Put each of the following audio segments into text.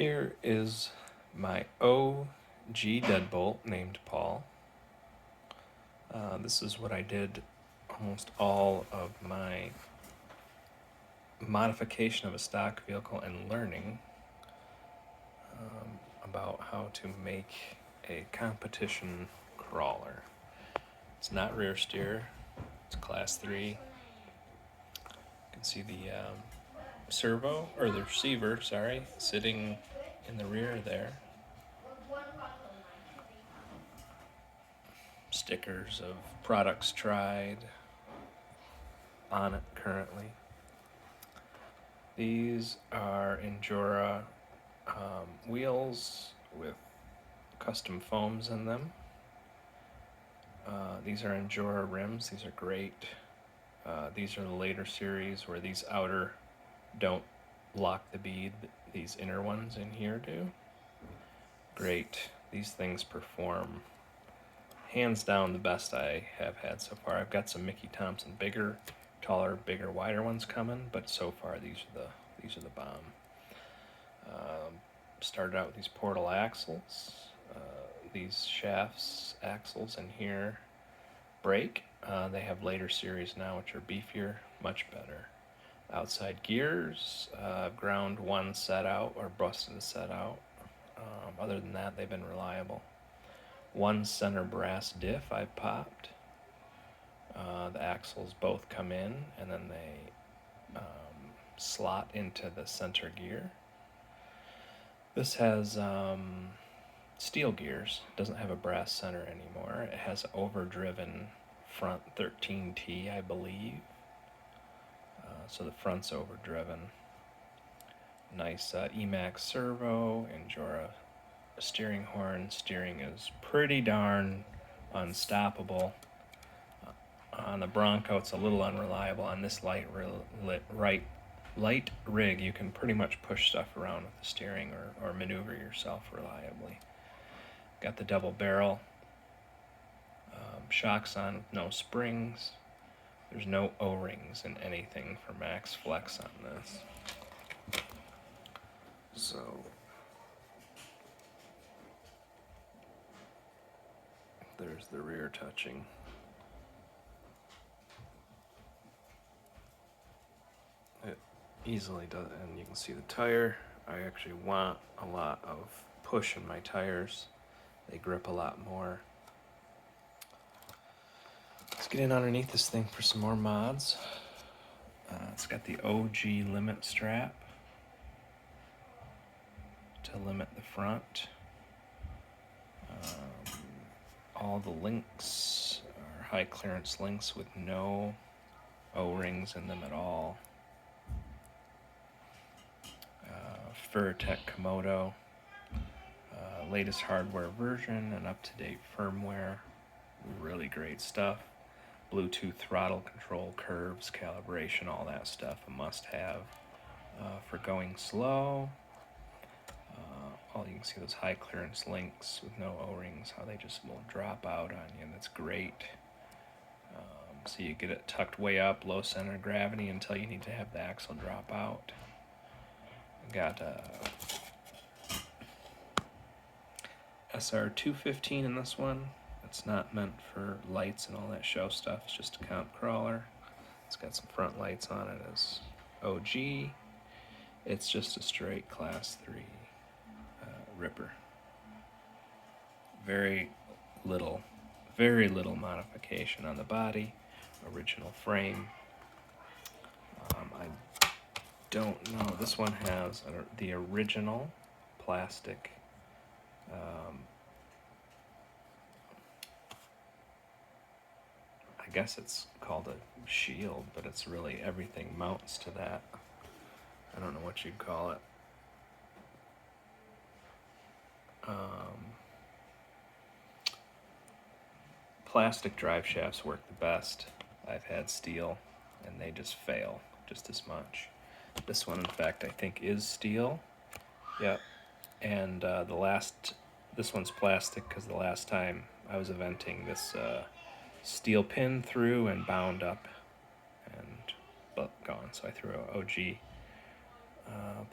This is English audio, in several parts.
Here is my OG deadbolt named Paul. This is what I did almost all of my modification of a stock vehicle and learning about how to make a competition crawler. It's not rear steer, it's class 3. You can see the servo, or the receiver, sorry, sitting in the rear there. Stickers of products tried on it currently. These are Endura wheels with custom foams in them. These are Endura rims. These are great. These are the later series where these outer don't lock the bead. These inner ones in here do. Great. These things perform hands down the best I have had so far. I've got some Mickey Thompson bigger, taller, bigger, wider ones coming, but so far these are the bomb. Started out with these portal axles. These shafts, axles in here break. They have later series now, which are beefier, much better. Outside gears, ground one set out or busted a set out. Other than that, they've been reliable. One center brass diff I popped. The axles both come in and then they slot into the center gear. This has steel gears, doesn't have a brass center anymore. It has overdriven front 13T, I believe. So the front's overdriven. Nice Emax servo, Endura steering horn. Steering is pretty darn unstoppable. On the Bronco, it's a little unreliable. On this light rig, you can pretty much push stuff around with the steering or maneuver yourself reliably. Got the double barrel. Shocks on with no springs. There's no O-rings in anything for max flex on this. So there's the rear touching. It easily does, and you can see the tire. I actually want a lot of push in my tires. They grip a lot more. Let's get in underneath this thing for some more mods. It's got the OG limit strap to limit the front. All the links are high clearance links with no O-rings in them at all. Furtech Komodo, latest hardware version and up-to-date firmware. Really great stuff. Bluetooth throttle control, curves, calibration, all that stuff, a must-have for going slow. You can see those high clearance links with no O-rings, how they just will drop out on you, and that's great. So you get it tucked way up, low center of gravity until you need to have the axle drop out. Got SR215 in this one. It's not meant for lights and all that show stuff. It's just a comp crawler. It's got some front lights on it as OG. It's just a straight class 3 ripper. Very little modification on the body. Original frame. I don't know. This one has the original plastic I guess it's called a shield, but it's really everything mounts to that. I don't know what you'd call it. Plastic drive shafts work the best. I've had steel, and they just fail just as much. This one, in fact, I think is steel. Yep. And this one's plastic because the last time I was eventing, this steel pin through and bound up and gone. So I threw an OG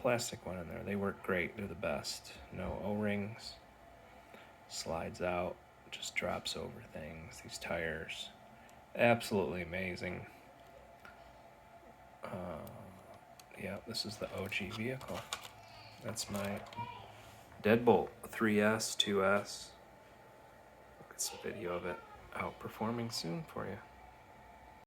plastic one in there. They work great. They're the best. No O-rings. Slides out. Just drops over things. These tires. Absolutely amazing. Yeah, this is the OG vehicle. That's my deadbolt 3S, 2S. Look at some video of it outperforming soon for you.